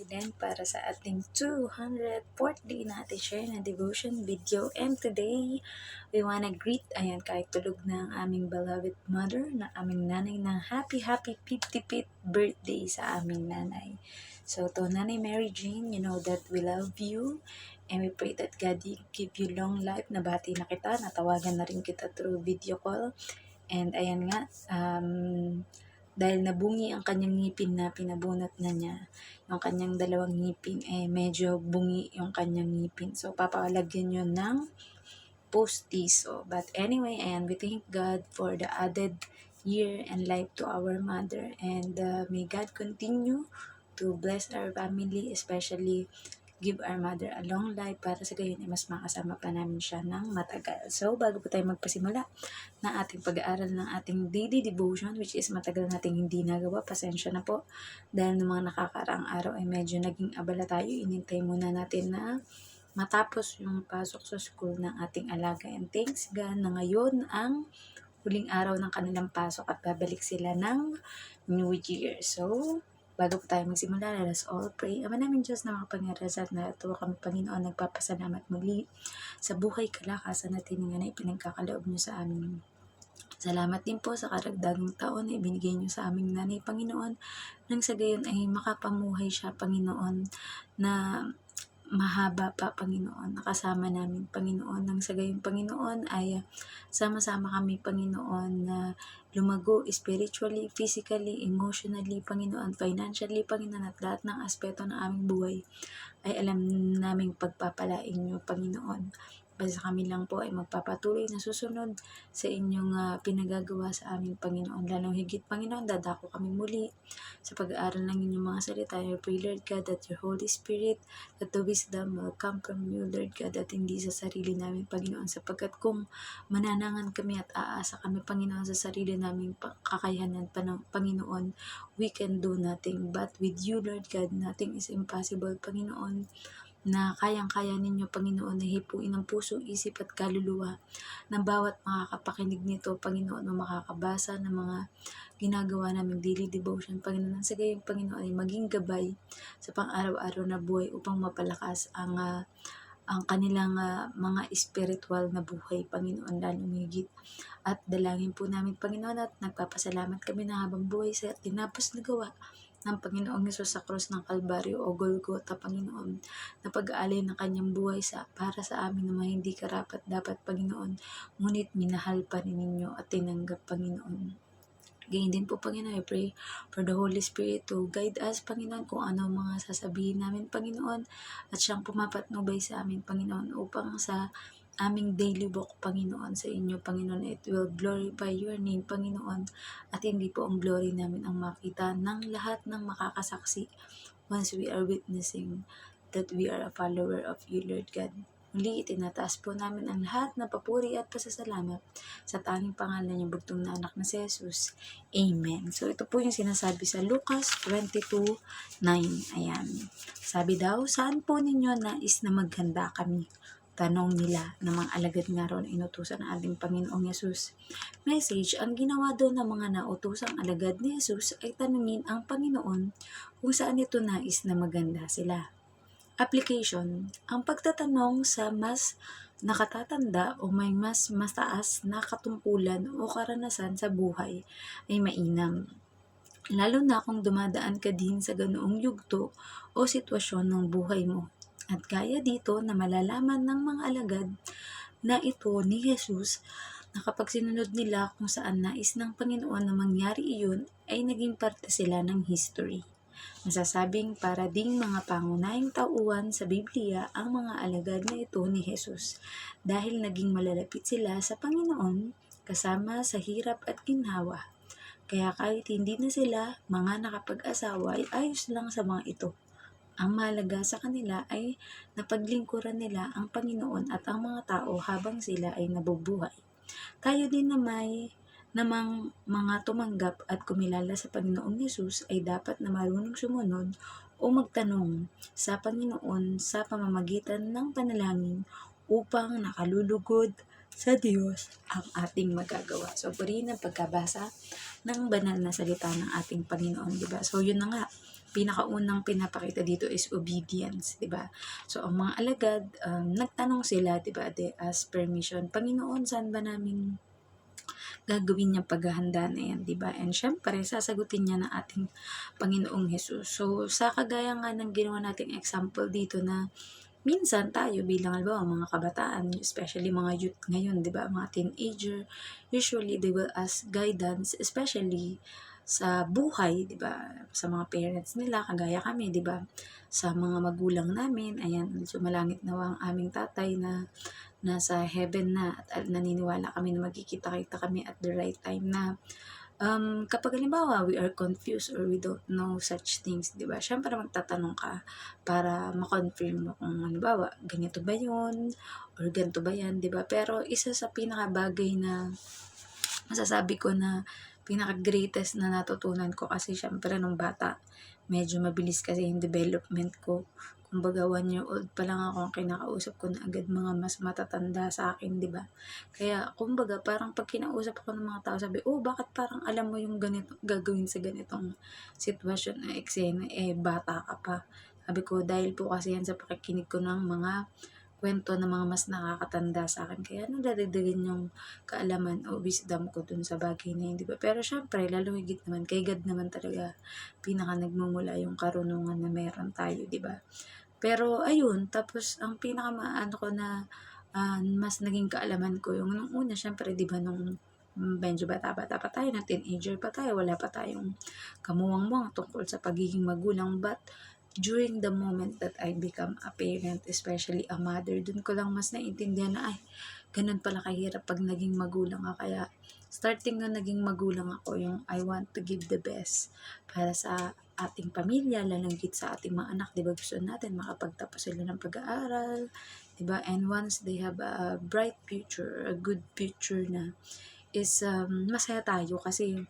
Then para sa ating 204th day natin share na devotion video. And today, we wanna greet, ayan, kahit tulog na ang aming beloved mother, na aming nanay, ng happy 55th birthday sa aming nanay. So to Nanay Mary Jane, you know that we love you and we pray that God give you long life. Nabati na kita, natawagan na rin kita through video call. And ayan nga, dahil nabungi ang kanyang ngipin na pinabunot na niya, yung kanyang dalawang ngipin, medyo bungi yung kanyang ngipin. So, papalagyan yun ng postizo. But anyway, and we thank God for the added year and life to our mother. And may God continue to bless our family, especially give our mother a long life para sa gayon ay mas makasama pa namin siya ng matagal. So, bago po tayo magpasimula na ating pag-aaral ng ating daily devotion, which is matagal nating hindi nagawa, pasensya na po. Dahil ng mga nakakaraang araw ay medyo naging abala tayo, inintay muna natin na matapos yung pasok sa school ng ating alaga. And thanks God na ngayon ang huling araw ng kanilang pasok at babalik sila ng New Year. So, bago po tayo magsimula, let us all pray. Ama namin Diyos na makapangyarihan at natuwa kami Panginoon, nagpapasalamat muli sa buhay kalakasan at hininga na ipinagkakaloob niyo sa amin. Salamat din po sa karagdagang taon na ibinigay niyo sa aming nanay Panginoon, nang sa gayon ay makapamuhay siya Panginoon na mahaba pa Panginoon, nakasama namin Panginoon, nang sa gayon Panginoon ay sama-sama kami Panginoon na lumago spiritually, physically, emotionally Panginoon, financially Panginoon, at lahat ng aspeto ng aming buhay ay alam naming pagpapalain niyo Panginoon. Basta kami lang po ay magpapatuloy na susunod sa inyong pinagagawa sa aming Panginoon. Lalong higit Panginoon, dadako kami muli sa pag-aaral ng inyong mga salita. I pray Lord God that your Holy Spirit, that the wisdom will come from you Lord God, at hindi sa sarili namin Panginoon, sapagkat kung mananangan kami at aasa kami Panginoon sa sarili naming kakayanan Panginoon, we can do nothing. But with you Lord God, nothing is impossible Panginoon, na kayang-kaya ninyo Panginoon na hipuin ang puso, isip at kaluluwa ng bawat makakapakinig nito Panginoon o makakabasa ng mga ginagawa naming daily devotion Panginoon. Sa gayon Panginoon ay maging gabay sa pang-araw-araw na buhay upang mapalakas ang kanilang mga spiritual na buhay Panginoon, lalong higit. At dalangin po namin Panginoon at nagpapasalamat kami na habang buhay sa tinapos na gawa ng Panginoong Hesus sa krus ng Kalbaryo o Golgota Panginoon, na pag-aalay ng kanyang buhay para sa amin na mga hindi karapat dapat Panginoon, ngunit minahal pa rin ninyo at tinanggap Panginoon. Ganyan din po Panginoon, I pray for the Holy Spirit to guide us Panginoon kung ano mga sasabihin namin Panginoon, at siyang pumapatnubay sa amin Panginoon upang sa aming daily walk Panginoon sa inyo Panginoon, it will glorify your name Panginoon, at hindi po ang glory namin ang makita ng lahat ng makakasaksi once we are witnessing that we are a follower of you Lord God. Muli, itinataas po namin ang lahat na papuri at pasasalamat sa tanging pangalan niyang bugtong na anak na si Jesus. Amen. So, ito po yung sinasabi sa Lucas 22:9. Ayan. Sabi daw, saan po ninyo nais na maghanda kami? Tanong nila ng mga alagad nga ron inutusan ng ating Panginoong Yesus. Message, ang ginawa daw ng mga nautusang alagad ni Yesus ay tanungin ang Panginoon kung saan ito nais na maganda sila. Application, ang pagtatanong sa mas nakatatanda o may mas mataas na katungkulan o karanasan sa buhay ay mainam. Lalo na kung dumadaan ka din sa ganoong yugto o sitwasyon ng buhay mo. At kaya dito na malalaman ng mga alagad na ito ni Jesus na kapag sinunod nila kung saan nais ng Panginoon na mangyari iyon, ay naging parte sila ng history. Masasabing para ding mga pangunahing tauhan sa Biblia ang mga alagad na ito ni Jesus, dahil naging malalapit sila sa Panginoon kasama sa hirap at ginhawa. Kaya kahit hindi na sila mga nakapag-asawa ay ayos lang sa mga ito. Ang mahalaga sa kanila ay napaglingkuran nila ang Panginoon at ang mga tao habang sila ay nabubuhay. Tayo din na may namang mga tumanggap at kumilala sa Panginoong Yesus ay dapat na marunong sumunod o magtanong sa Panginoon sa pamamagitan ng panalangin upang nakalulugod sa Diyos ang ating magagawa. So, purihin ang pagkabasa ng banal na salita ng ating Panginoon, diba? So, yun na nga. pinakaunang pinapakita dito is obedience, 'di ba? So ang mga alagad, nagtanong sila, 'di ba, they ask permission, Panginoon, saan ba namin gagawin niyang paghahanda na yan, 'di ba? And syempre, sasagutin niya ng ating Panginoong Hesus. So, sa kagaya nga ng ginawa nating example dito na minsan tayo bilang halimbawa mga kabataan, especially mga youth ngayon, 'di ba? Mga teenager, usually they will ask guidance, especially sa buhay, 'di ba? Sa mga parents nila, kagaya kami, 'di ba? Sa mga magulang namin, ayan, sumalangit nawa ang aming tatay na nasa heaven na at naniniwala kami na magkikita-kita kami at the right time na kapag halimbawa we are confused or we don't know such things, 'di ba? Syempre magtatanong ka para ma-confirm mo kung halimbawa ganito ba 'yun or ganito ba 'yan, 'di ba? Pero isa sa pinakabagay na masasabi ko na pinaka-greatest na natutunan ko kasi syempre nung bata, medyo mabilis kasi yung development ko. Kumbaga 1 year old pa lang ako, ang kinakausap ko na agad mga mas matatanda sa akin, 'di ba? Kaya kumbaga parang 'pag kinausap ako ng mga tao sabi, "Oh, bakit parang alam mo yung ganito gagawin sa ganitong sitwasyon na eksena, eh bata ka pa." Sabi ko, "Dahil po kasi yan sa pakikinig ko ng mga kwento ng mga mas nakakatanda sa akin, kaya nadadagdagan yung kaalaman o wisdom ko dun sa bagay na yun, 'di ba?" Pero syempre lalo higit naman kay God naman talaga pinaka nagmumula yung karunungan na meron tayo, 'di ba? Pero ayun, tapos ang pinakamaano ko na, mas naging kaalaman ko yung nung una siyempre 'di ba nung medyo bata-bata pa tayo, na teenager pa tayo, wala pa tayong kamuwang-muwang tungkol sa pagiging magulang. But during the moment that I become a parent, especially a mother, dun ko lang mas naintindihan na, ay, ganun pala kahirap 'pag naging magulang ka. Kaya starting na naging magulang ako, yung I want to give the best para sa ating pamilya, lalong higit sa ating mga anak, 'di ba? Gusto natin makapagtapos sila ng pag-aaral, 'di ba? And once they have a bright future, a good future na, is masaya tayo kasi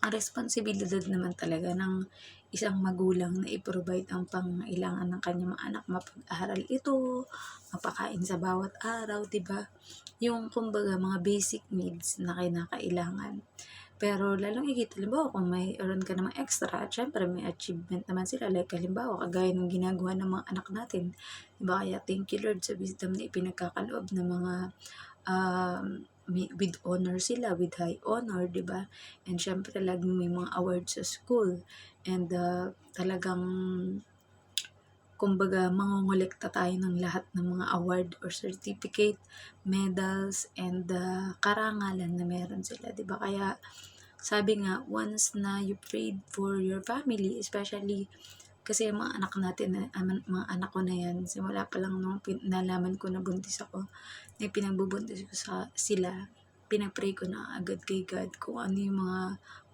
ang responsibilidad naman talaga ng isang magulang na i-provide ang pangangailangan ng kanyang mga anak, mapag-aral ito, mapakain sa bawat araw, 'di ba? Yung kumbaga mga basic needs na kinakailangan. Pero lalong higit halimbawa kung mayroon ka namang extra at syempre may achievement naman sila, like halimbawa kagaya ng ginagawa ng mga anak natin, 'di ba? Kaya thank you Lord sa wisdom na ipinagkakaloob ng mga with honor sila, with high honor, 'di ba? And syempre laging may mga awards sa school, and talagang kumbaga mangongolekta tayo ng lahat ng mga award or certificate, medals, and karangalan na meron sila, 'di ba? Kaya sabi nga, once na you prayed for your family, especially kasi yung mga anak natin, mga anak ko na yan, simula pa lang nung nalaman ko na buntis ako, na pinagbubuntis ko sila, pinapray ko na agad kay God kung ano yung mga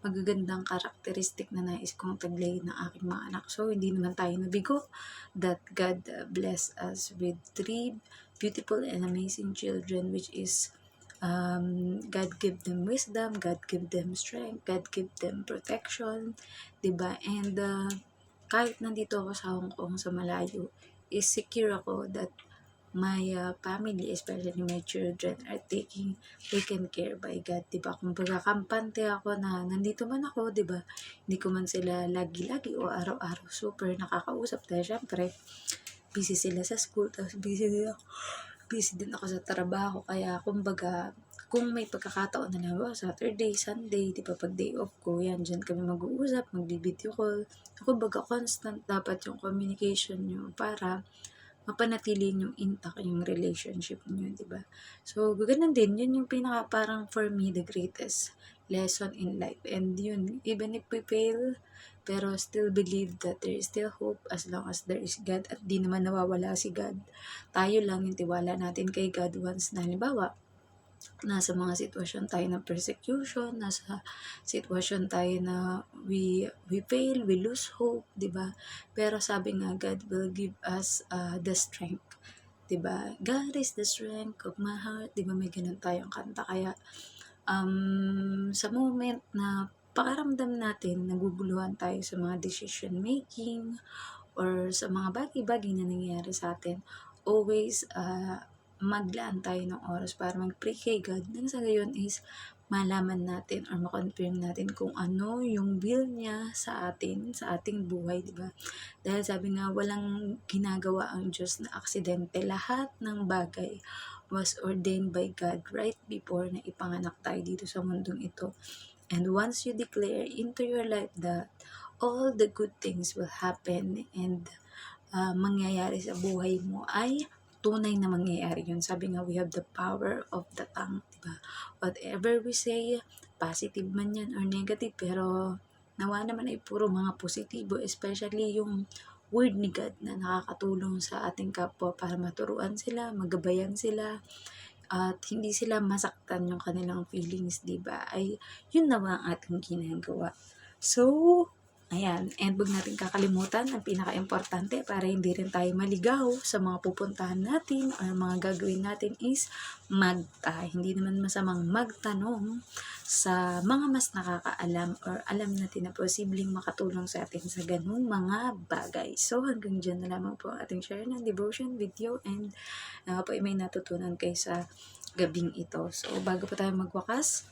magagandang karakteristik na nais kong taglay ng aking mga anak. So, hindi naman tayo nabigo that God bless us with 3 beautiful and amazing children, which is God give them wisdom, God give them strength, God give them protection, 'di ba? And kahit nandito ako sa Hong Kong sa malayo, is secure ako that my family, especially my children, are taken care by God, 'di ba? Kumbaga kampante ako na nandito man ako, 'di ba? Hindi ko man sila lagi-lagi o araw-araw super nakakausap dahil syempre busy sila sa school, tapos busy din ako sa trabaho. Kaya kumbaga kung may pagkakataon na lang, Saturday, Sunday, di ba, pag day off ko, yan, dyan kami mag-uusap, mag-video call. Kumbaga, constant dapat yung communication nyo para mapanatili yung intact yung relationship nyo, di ba? So, ganun din, yun yung pinaka parang for me, the greatest lesson in life. And yun, even if we fail, pero still believe that there is still hope as long as there is God, at di naman nawawala si God. Tayo lang yung tiwala natin kay God once na halimbawa, nasa mga sitwasyon tayo ng persecution, nasa sitwasyon tayo na we fail, we lose hope, 'di ba? Pero sabi nga, God will give us the strength, 'di ba? God is the strength of my heart, 'di ba? May ganun tayong kanta. Kaya sa moment na pakiramdam natin naguguluhan tayo sa mga decision making or sa mga bagay-bagay na nangyayari sa atin, always maglaan tayo ng oras para mag-pray kay God nang sa gayon is malaman natin or ma-confirm natin kung ano yung will niya sa atin, sa ating buhay, di ba? Dahil sabi nga, walang ginagawa ang Diyos na aksidente. Lahat ng bagay was ordained by God right before na ipanganak tayo dito sa mundong ito. And once you declare into your life that all the good things will happen and mangyayari sa buhay mo ay tunay na mangyayari yun. Sabi nga, we have the power of the tongue, diba? Whatever we say, positive man yan or negative, pero nawa naman ay puro mga positibo, especially yung word ni God na nakakatulong sa ating kapwa para maturuan sila, magabayan sila, at hindi sila masaktan yung kanilang feelings, diba? Ay, yun naman ang ating ginagawa. So, ayan, and wag natin kakalimutan ang pinaka-importante para hindi rin tayo maligaw sa mga pupuntahan natin or mga gagawin natin is hindi naman masamang magtanong sa mga mas nakakaalam or alam natin na posibleng makatulong sa atin sa ganung mga bagay. So, hanggang dyan na lamang po ang ating share ng devotion video and po ay may natutunan kayo sa gabing ito. So, bago pa tayo magwakas,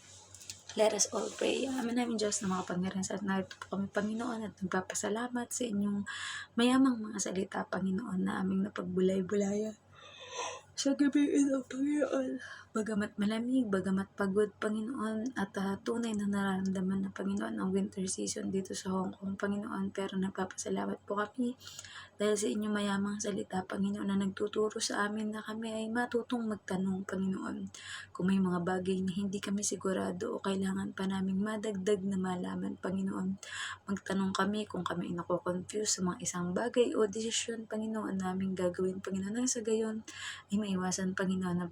let us all pray. Amin namin Diyos na makapangyarihan sa atin. Narito po kami, Panginoon, at nagpapasalamat sa inyong mayamang mga salita, Panginoon, na aming napagbulay-bulayan sa gabi ito, Panginoon. Bagamat malamig, bagamat pagod, Panginoon, at tunay na nararamdaman na, Panginoon, ang winter season dito sa Hong Kong, Panginoon. Pero nagpapasalamat po kami dahil sa inyong mayamang salita, Panginoon, na nagtuturo sa amin na kami ay matutong magtanong, Panginoon. Kung may mga bagay na hindi kami sigurado o kailangan pa naming madagdag na malaman, Panginoon, magtanong kami kung kami ay nako-confuse sa mga isang bagay o desisyon, Panginoon, namin gagawin, Panginoon. Nang sa gayon, ay maiwasan, Panginoon, ang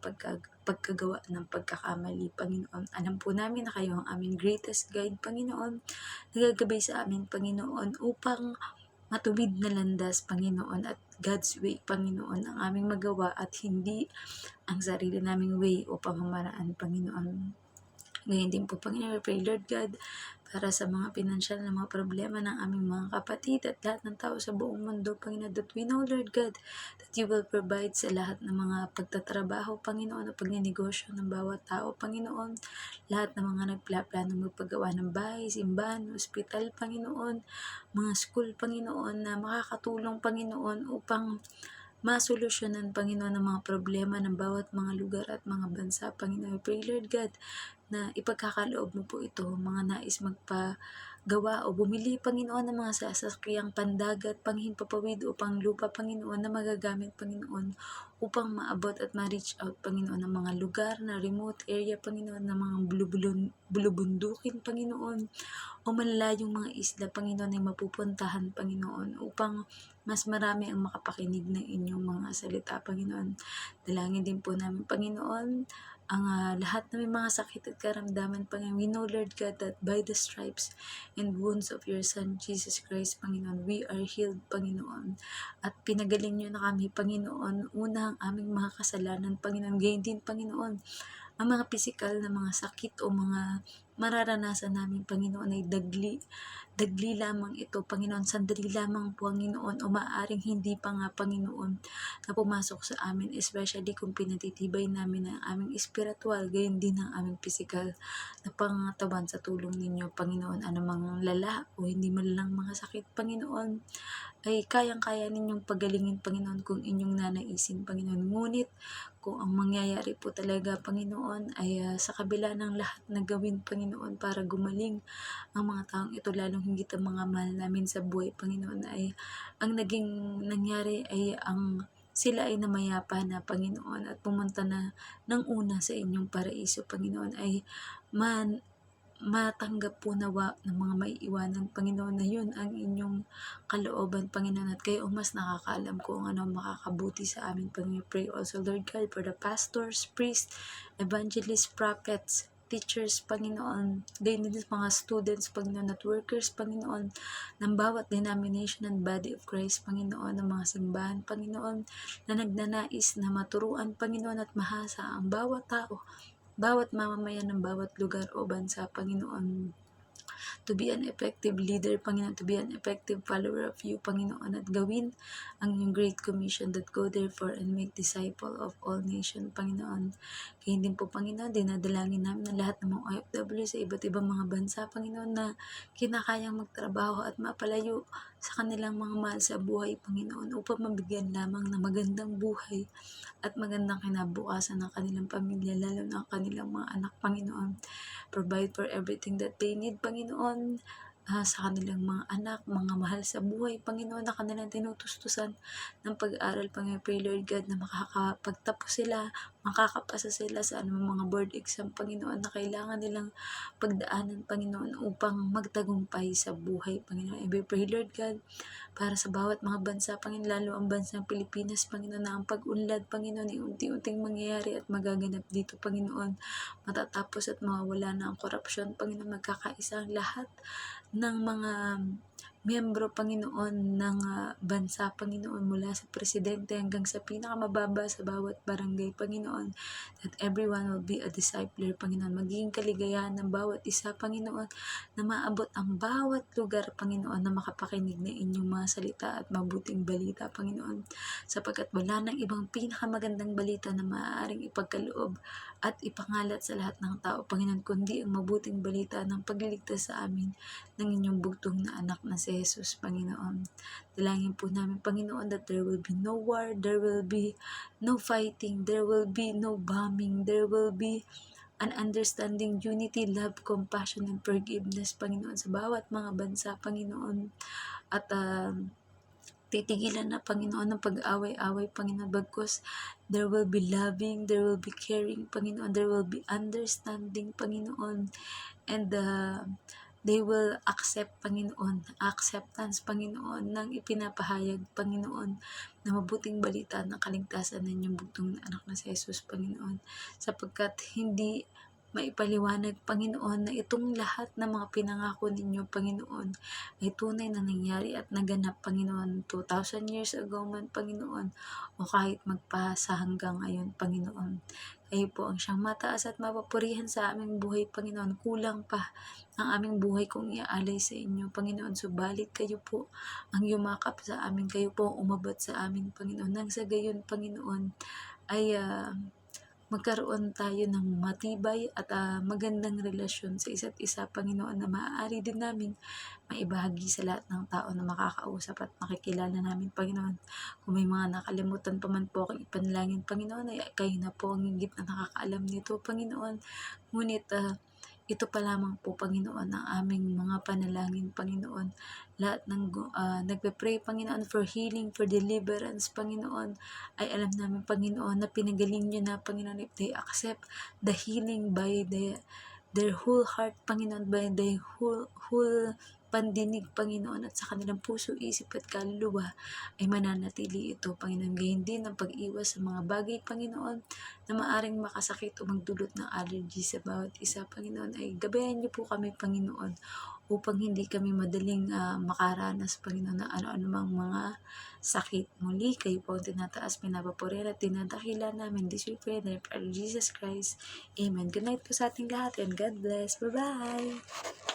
pagkagawa ng pagkakamali, Panginoon. Alam po namin na kayo ang aming greatest guide, Panginoon, nagagabay sa amin, Panginoon, upang matuwid na landas, Panginoon, at God's way, Panginoon, ang aming magawa at hindi ang sarili naming way o pamamaraan, Panginoon. Ngayon din po, Panginoon, we pray, Lord God, para sa mga pinansyal na mga problema ng aming mga kapatid at lahat ng tao sa buong mundo, Panginoon, that we know, Lord God, that you will provide sa lahat ng mga pagtatrabaho, Panginoon, o pagninegosyo ng bawat tao, Panginoon, lahat ng mga nagplano magpagawa ng bahay, simbahan, ospital, Panginoon, mga school, Panginoon, na makakatulong, Panginoon, upang masolusyonan, Panginoon, ang mga problema ng bawat mga lugar at mga bansa, Panginoon. I pray, Lord God, na ipagkakaloob mo po ito, mga nais magpagawa o bumili, Panginoon, ng mga sasakyang pandagat, panghimpapawid o panglupa, Panginoon, na magagamit, Panginoon, upang maabot at ma-reach out, Panginoon, ng mga lugar na remote area, Panginoon, ng mga bulubundukin, Panginoon, o malalayong mga isla, Panginoon, ay mapupuntahan, Panginoon, upang mas marami ang makapakinig ng inyong mga salita, Panginoon. Dalangin din po namin, Panginoon, ang lahat na may mga sakit at karamdaman, Panginoon. We know, Lord God, that by the stripes and wounds of your Son, Jesus Christ, Panginoon, we are healed, Panginoon. At pinagaling niyo na kami, Panginoon, una ang aming mga kasalanan, Panginoon. Gayon din, Panginoon, ang mga pisikal na mga sakit o mga mararanasan namin, Panginoon, ay dagli lamang ito, Panginoon, sandali lamang, Panginoon, o maaaring hindi pa nga, Panginoon, na pumasok sa amin, especially kung pinatitibay namin ang aming espiritual, gayon din ang aming physical na pangatawan sa tulong ninyo, Panginoon. Anumang lala o hindi malalang mga sakit, Panginoon, ay kayang-kaya ninyong pagalingin, Panginoon, kung inyong nanaisin, Panginoon. Ngunit, kung ang mangyayari po talaga, Panginoon, ay sa kabila ng lahat na gawin, Panginoon, para gumaling ang mga taong ito, lalong higit ang mga mahal namin sa buhay, Panginoon, ay ang naging nangyari ay sila ay namayapa na, Panginoon, at pumunta na ng una sa inyong paraiso, Panginoon, ay matanggap po nawa ng mga maiiwanan, Panginoon, na yun ang inyong kalooban, Panginoon, at kayo mas nakakaalam kung ano makakabuti sa amin, Panginoon. Pray also, Lord God, for the pastors, priests, evangelists, prophets, teachers, Panginoon, din mga students, Panginoon, at workers, Panginoon, ng bawat denomination and body of Christ, Panginoon, ng mga simbahan, Panginoon, na nagnanais na maturuan, Panginoon, at mahasa ang bawat tao, bawat mamamayan ng bawat lugar o bansa, Panginoon, to be an effective leader, Panginoon, to be an effective follower of you, Panginoon, at gawin ang inyong Great Commission that go therefore and make disciple of all nations, Panginoon. Kaya din po, Panginoon, dinadalangin namin na lahat ng mga OFW sa iba't ibang mga bansa, Panginoon, na kinakayang magtrabaho at mapalayo sa kanilang mga mahal sa buhay, Panginoon, upang mabigyan lamang ng magandang buhay at magandang kinabukasan ng kanilang pamilya, lalo na ang kanilang mga anak, Panginoon. Provide for everything that they need, Panginoon, sa kanilang mga anak, mga mahal sa buhay, Panginoon, na kanilang tinutustusan ng pag-aaral, Panginoon. Pray, Lord God, na makakapagtapos sila, makakapasa sila sa anumang mga board exam, Panginoon, na kailangan nilang pagdaanan, Panginoon, upang magtagumpay sa buhay, Panginoon. And we pray, Lord God, para sa bawat mga bansa, Panginoon, lalo ang bansang Pilipinas, Panginoon, na ang pag-unlad, Panginoon, ay unti-unting mangyayari at magaganap dito, Panginoon. Matatapos at mawawala na ang korupsyon, Panginoon. Magkakaisa ang lahat ng mga miyembro, Panginoon, ng bansa, Panginoon, mula sa presidente hanggang sa pinakamababa sa bawat barangay, Panginoon, that everyone will be a discipler, Panginoon. Magiging kaligayahan ng bawat isa, Panginoon, na maabot ang bawat lugar, Panginoon, na makapakinig ng inyong mga salita at mabuting balita, Panginoon, sapagkat wala nang ibang pinakamagandang balita na maaaring ipagkaloob at ipangalat sa lahat ng tao, Panginoon, kundi ang mabuting balita ng pagliligtas sa amin ng inyong bugtong na anak na si Jesus, Panginoon. Dalangin po namin, Panginoon, that there will be no war, there will be no fighting, there will be no bombing, there will be an understanding, unity, love, compassion, and forgiveness, Panginoon, sa bawat mga bansa, Panginoon. At titigilan na, Panginoon, ng pag-away-away, Panginoon, bagkus there will be loving, there will be caring, Panginoon, there will be understanding, Panginoon, and they will accept, Panginoon, acceptance, Panginoon, ng ipinapahayag, Panginoon, na mabuting balita ng kaligtasan ng inyong bugtong na anak na si Jesus, Panginoon, sapagkat hindi maipaliwanag, Panginoon, na itong lahat ng mga pinangako ninyo, Panginoon, ay tunay na nangyari at naganap, Panginoon, 2,000 years ago man, Panginoon, o kahit magpasa hanggang ngayon, Panginoon. Kayo po ang siyang mataas at mapapurihan sa aming buhay, Panginoon. Kulang pa ang aming buhay kung iaalay sa inyo, Panginoon. Subalit kayo po ang yumakap sa amin. Kayo po ang umabot sa amin, Panginoon. Nang sa gayon, Panginoon, ay magkaroon tayo ng matibay at magandang relasyon sa isa't isa, Panginoon, na maaari din namin maibahagi sa lahat ng tao na makakausap at makikilala namin, Panginoon. Kung may mga nakalimutan pa man po akong ipanalangin, Panginoon, ay kayo na po ang higit na nakakaalam nito, Panginoon. Ngunit ito pa lamang po, Panginoon, ang aming mga panalangin, Panginoon. Lahat ng nagpe-pray, Panginoon, for healing, for deliverance, Panginoon, ay alam namin, Panginoon, na pinagaling nyo na, Panginoon, if they accept the healing by their whole heart, Panginoon, by their whole pandinig, Panginoon, at sa kanilang puso, isip at kaluluwa, ay mananatili ito, Panginoon. Gayon din ang pag-iwas sa mga bagay, Panginoon, na maaring makasakit o magdulot ng allergy sa bawat isa, Panginoon. Ay gabayan niyo po kami, Panginoon, upang hindi kami madaling makaranas, Panginoon, ng ano-anumang mga sakit. Muli, kayo po ang tinataas, pinapapurihan at tinadakila namin. This we pray in the name of Jesus Christ. Amen. Good night po sa ating lahat and God bless. Bye-bye!